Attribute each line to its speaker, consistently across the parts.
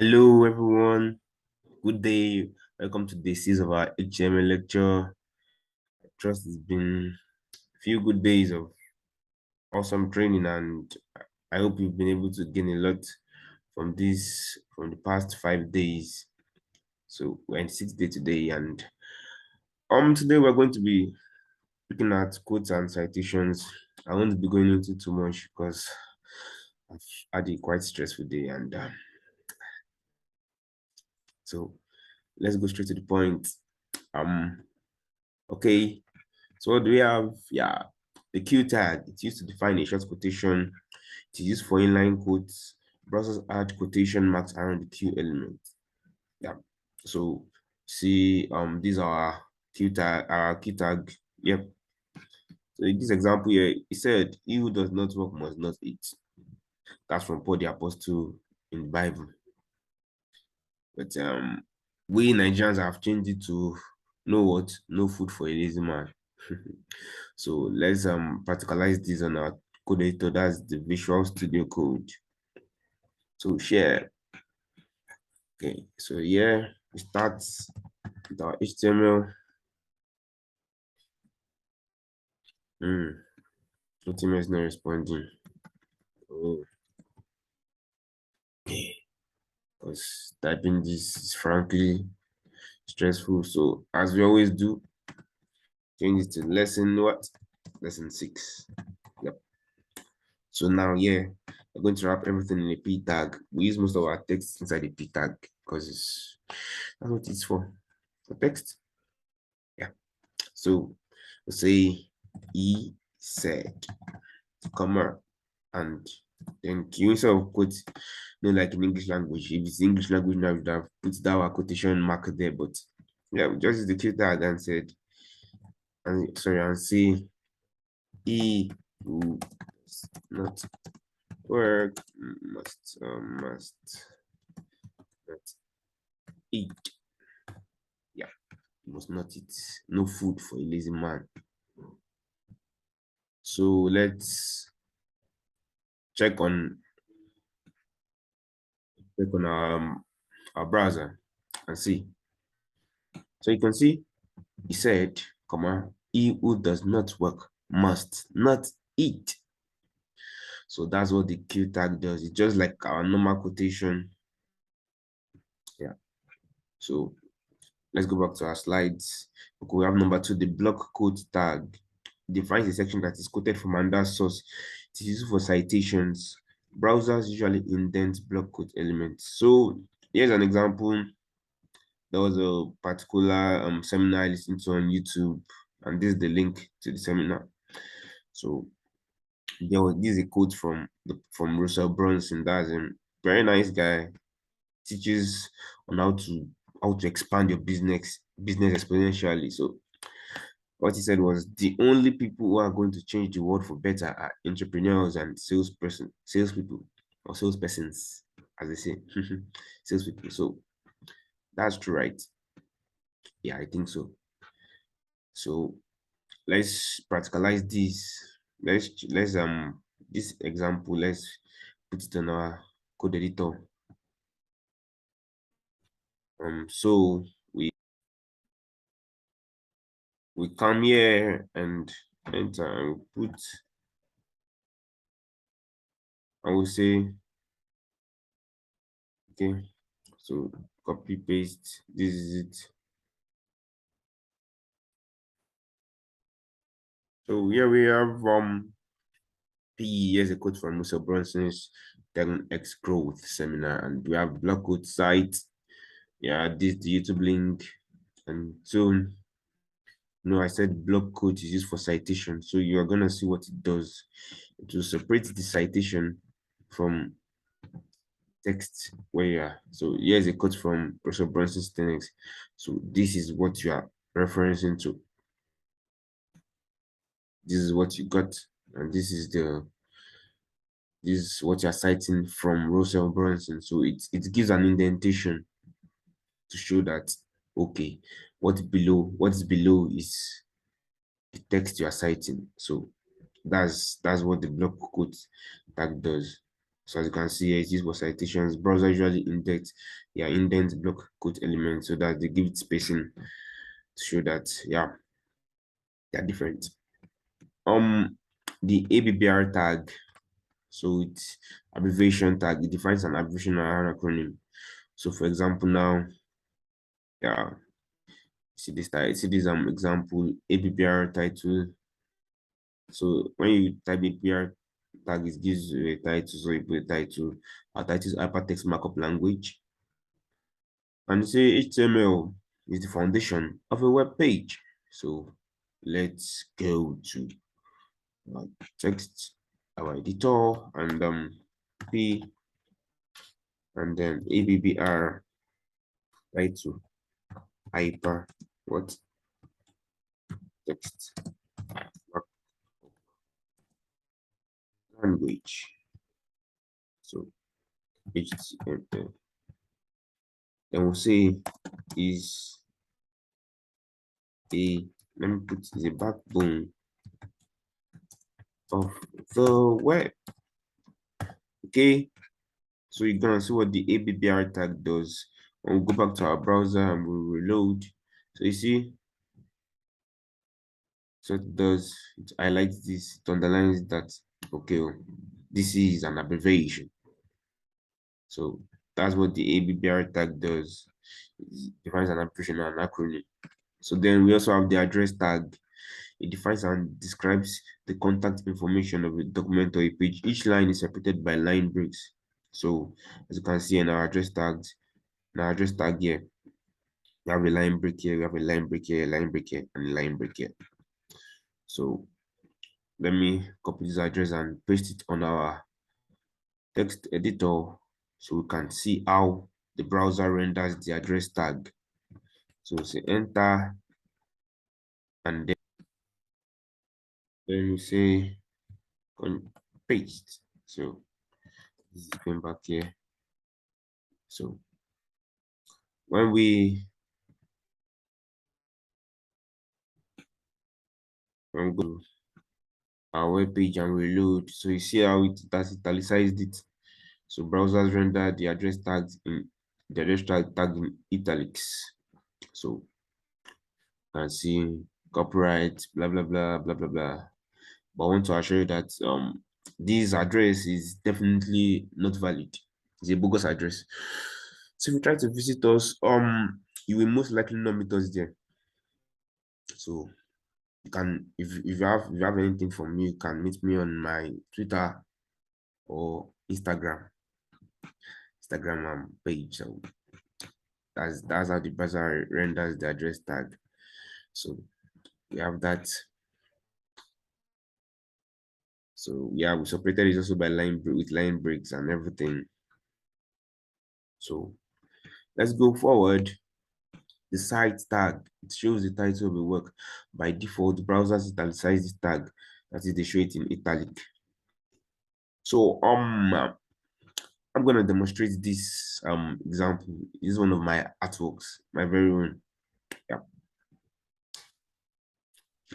Speaker 1: Hello, everyone. Good day. Welcome to day 6 of our HTML lecture. I trust it's been a few good days of awesome training, and I hope you've been able to gain a lot from the past 5 days. So we're in 6th day today, and today we're going to be looking at quotes and citations. I won't be going into too much because I've had a quite stressful day, and so let's go straight to the point. Um, okay. So what do we have? Yeah, the Q tag. It's used to define a short quotation. It is used for inline quotes. Browsers add quotation marks around the Q element. Yeah. So see, these are our Q tag. Yep. So in this example here, it said, "He who does not work must not eat." That's from Paul the Apostle in the Bible. But we Nigerians have changed it to know what? No food for a lazy man. So let's practicalize this on our code editor. That's the Visual Studio Code. So share. Okay, so yeah, we start with our HTML. HTML is not responding. Oh, okay, because typing this is frankly stressful. So as we always do, change it to lesson what? Lesson 6. Yep. So now, yeah, we're going to wrap everything in a p tag. We use most of our text inside a p tag because that's what it's for text. Yeah. So we'll say he said, comma, and then Q instead of quote, like in English language. If it's English language now, we would have put that quotation mark there, but yeah, we just use the Q tag and said, and sorry, and say he who does not work must not eat. Yeah, must not eat. No food for a lazy man. So let's check on our browser and see. So you can see he said, comma, he who does not work must not eat. So that's what the Q tag does. It's just like our normal quotation. Yeah. So let's go back to our slides. Okay, we have number 2, the block quote tag defines a section that is quoted from another source. It is used for citations. Browsers usually indent block quote elements. So here's an example. There was a particular seminar I listened to on YouTube, and this is the link to the seminar. So this is a quote from Russell Brunson. That's a very nice guy. Teaches on how to expand your business exponentially. So what he said was, the only people who are going to change the world for better are entrepreneurs and salespeople, or salespersons, as they say, salespeople. So that's true, right? Yeah, I think so. So let's practicalize this. Let's this example, let's put it on our code editor. So we come here and enter and put, and we say, okay, so copy paste, this is it. So here we have PE. Here's a quote from Russell Brunson's 10x growth seminar, and we have blog quote site. Yeah, this the YouTube link, and so I said blog quote is used for citation, so you are gonna see what it does. It will separate the citation from text where you are. So here's a quote from Professor Brunson's 10x. So this is what you are referencing to. This is what you got, and this is what you're citing from Russell Brunson. So it gives an indentation to show that, okay, what's below is the text you are citing. So that's what the block quote tag does. So as you can see here, it's used for citations. Browser usually indent block quote elements so that they give it spacing to show that they're different. The ABBR tag, so it's abbreviation tag. It defines an abbreviation or an acronym. So for example, now, see this example ABBR title. So when you type ABBR tag, it gives you a title. So you put a title. Our title is hypertext markup language. And say HTML is the foundation of a web page. So let's go to our text, our editor, and P, and then ABBR title hyper what text language. So HTML. Then we'll say is a let me put the backbone of the web. Okay, so you're gonna see what the ABBR tag does. And we'll go back to our browser and we'll reload. So you see, so it does, it highlights this, it underlines that, okay, this is an abbreviation. So that's what the ABBR tag does. It defines an abbreviation and an acronym. So then we also have the address tag. It defines and describes the contact information of a document or a page. Each line is separated by line breaks. So as you can see in our address tags, in our address tag here, we have a line break here, we have a line break here, a line break here, and a line break here. So let me copy this address and paste it on our text editor so we can see how the browser renders the address tag. So say enter, and then we say paste. So this is going back here. So when we go to our web page and reload, so you see how it has italicized it. So browsers render the address tags in the address tag in italics. So you can see copyright, blah blah blah blah blah blah. But I want to assure you that this address is definitely not valid. It's a bogus address. So if you try to visit us, you will most likely not meet us there. So you can, if you have anything from me, you can meet me on my Twitter or Instagram page. So that's how the browser renders the address tag. So we have that. So yeah, we separated it also by with line breaks and everything. So let's go forward. The cite tag, it shows the title of a work. By default, browsers italicize this tag, that is, they show it in italic. So I'm gonna demonstrate this example. This is one of my artworks, my very own. Yeah,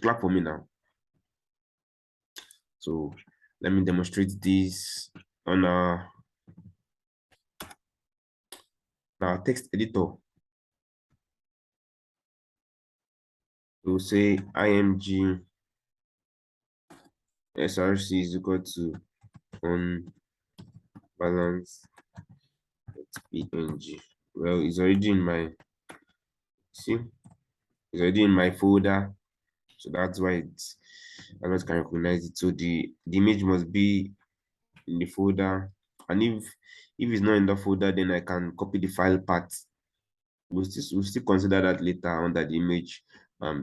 Speaker 1: clap for me now. So let me demonstrate this on our text editor. We'll say img src is equal to unbalanced png. Well, it's already in my it's already in my folder, so that's why I not can recognize it. So the image must be in the folder, and if it's not in the folder, then I can copy the file path. We'll still consider that later under the image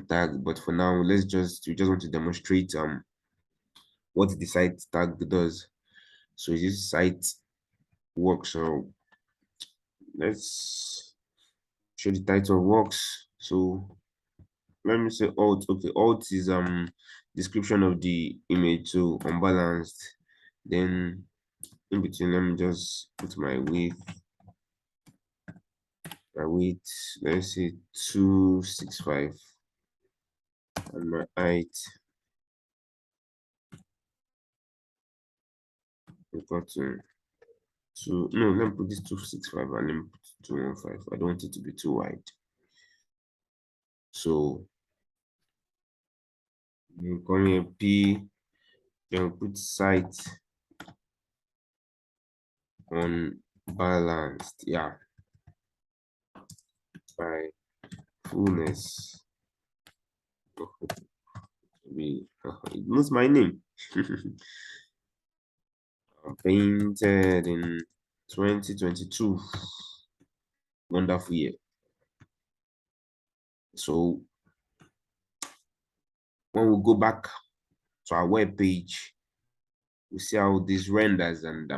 Speaker 1: tag, but for now we just want to demonstrate what the cite tag does. So this cite works. So let's show the title works. So let me say alt. Okay, alt is description of the image, so unbalanced. Then in between, let me just put my width. Let's say 265, and my height equal to So no, let me put this 265 and let me put 215. I don't want it to be too wide. So you come here P, then put cite unbalanced. Yeah, by fullness. It knows my name. Painted in 2022. Wonderful year. So when we go back to our web page, we see how this renders and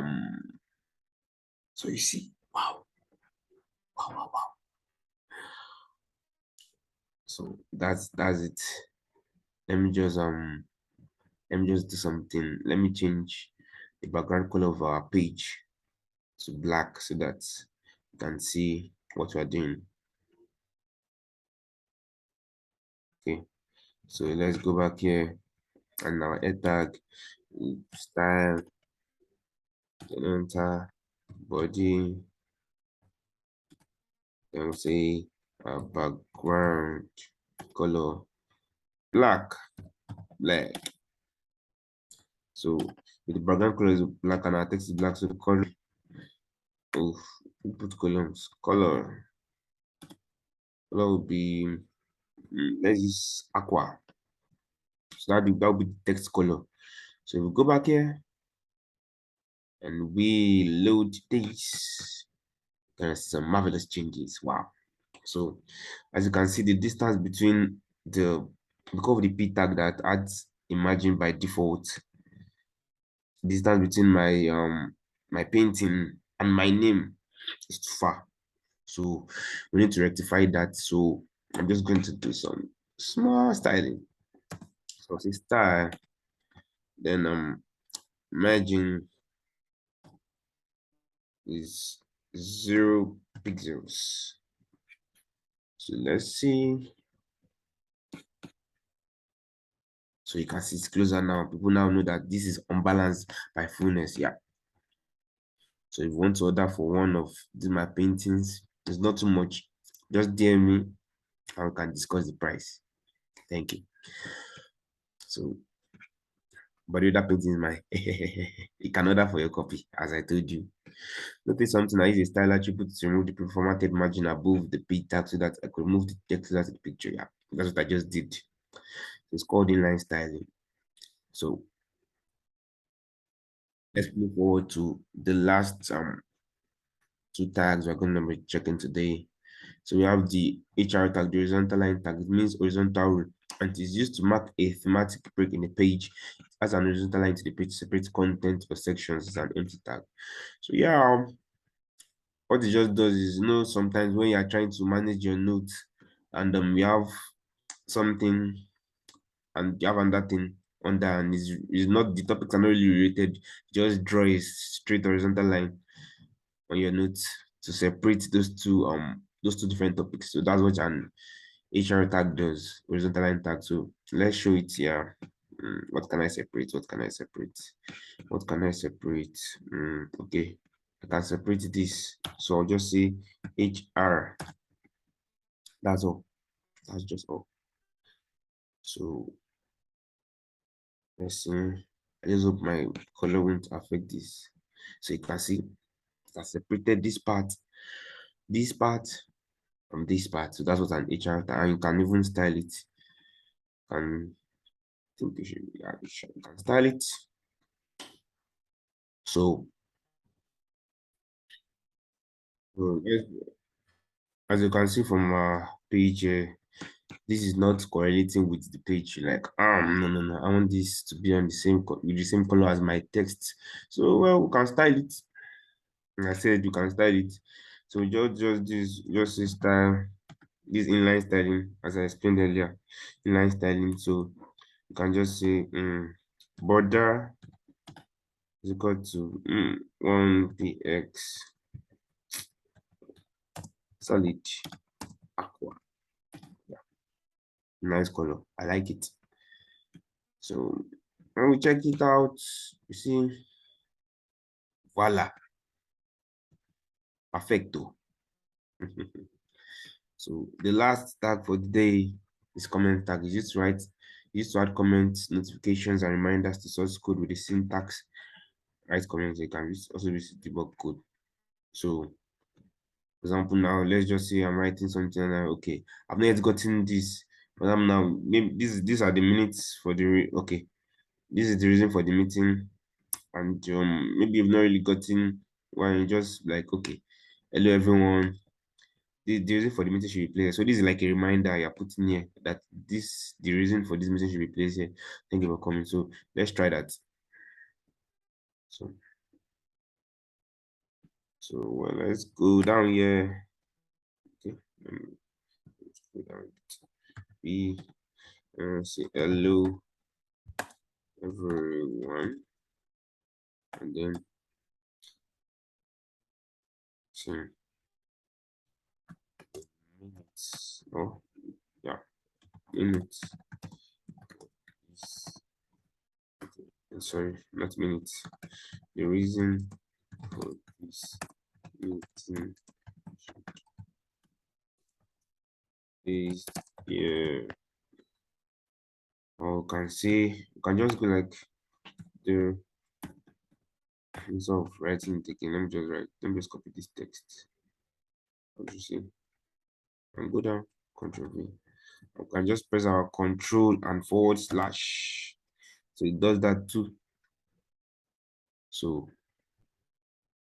Speaker 1: so you see, wow, wow, wow, wow. So that's it. Let me just do something. Let me change the background color of our page to black so that you can see what we're doing. Okay, so let's go back here and our head tag, style, then enter body, then we'll say background color black. So with the background color is black and our text is black, so the color of input columns color will be let's use aqua. So that will be the text color. So we go back here and we load this. There's some marvelous changes. Wow. So as you can see, the distance between because of the p tag that adds imagine by default, distance between my painting and my name is too far. So we need to rectify that. So I'm just going to do some small styling. So say style, then merging is 0 pixels. So let's see. So you can see it's closer now. People now know that this is unbalanced by fullness. Yeah. So if you want to order for one of my paintings, it's not too much. Just DM me and we can discuss the price. Thank you. So, but the other painting is mine. You can order for your copy, as I told you. Notice something. I use a style attribute to remove the preformatted margin above the page tag so that I could remove the text out of the picture. Yeah, that's what I just did. It's called inline styling. So let's move forward to the last two tags we're going to be checking today. So we have the HR tag, the horizontal line tag. It means horizontal rule, and it is used to mark a thematic break in the page. It has an horizontal line to the page, separate content or sections. It's an empty tag. So yeah, what it just does is, sometimes when you are trying to manage your notes and you have something and you have another thing under and is not the topics are not really related, just draw a straight horizontal line on your notes to separate those two different topics. So that's what an HR tag does, horizontal line tag. So let's show it here. What can I separate? What can I separate? What can I separate? Okay, I can separate this. So I'll just say HR. That's all. That's just all. So let's see. I just hope my color won't affect this. So you can see I separated this part from this part. So that's what an HR tag, and you can even style it. And I think you can style it. So yes, as you can see from page, this is not correlating with the page. Like, no, I want this to be on the same with the same color as my text. So well, we can style it. And I said you can style it. So just say style this inline styling as I explained earlier. Inline styling. So you can just say border is equal to 1px solid aqua. Yeah, nice color. I like it. So when we check it out, you see, voila, affecto. So the last tag for the day is comment tag. You just write, used to add comments, notifications, and reminders to source code with the syntax. Write comments. You can also use debug code. So, for example, now let's just say I'm writing something and okay, I've not yet gotten this, but I'm now maybe these are the minutes for the okay. This is the reason for the meeting, and maybe you've not really gotten why you just like okay, hello everyone. The reason for the meeting should be placed. So this is like a reminder you're putting here that the reason for this meeting should be placed here. Thank you for coming. So let's try that. So well, let's go down here. Okay, let's go down. We say hello everyone, and then say minutes. Oh yeah, minutes. Sorry, not minutes. The reason for this meeting is yeah. Or can say you can just go like the result of writing taking. Let me just copy this text. What you see? And go down, control V. I can just press our control and forward slash. So it does that too. So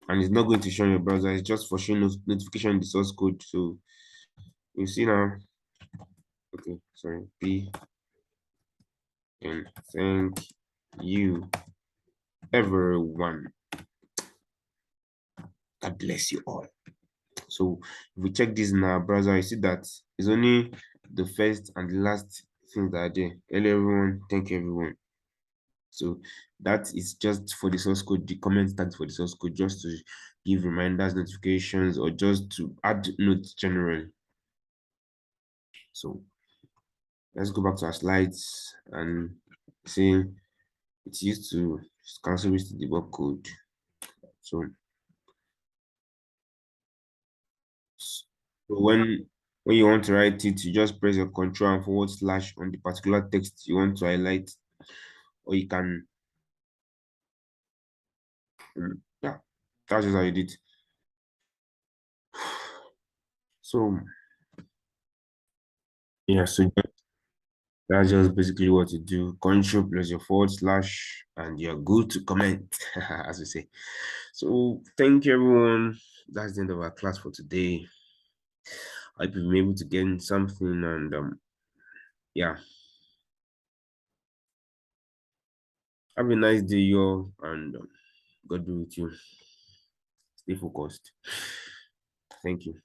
Speaker 1: and it's not going to show in your browser, it's just for showing notification in the source code. So you see now, okay, sorry, P and thank you everyone. God bless you all. So if we check this in our browser, you see that it's only the first and the last things that are there. Hello everyone, thank you everyone. So that is just for the source code, the comment tags for the source code, just to give reminders, notifications, or just to add notes generally. So let's go back to our slides and see it's used to cancel with the debug code. So, when you want to write it, you just press your control and forward slash on the particular text you want to highlight, or you can yeah, that's just how you did. So yeah, so that's just basically what you do. Control plus your forward slash, and you're good to comment, as we say. So thank you, everyone. That's the end of our class for today. I hope you've been able to gain something, and yeah, have a nice day, y'all, and God be with you. Stay focused. Thank you.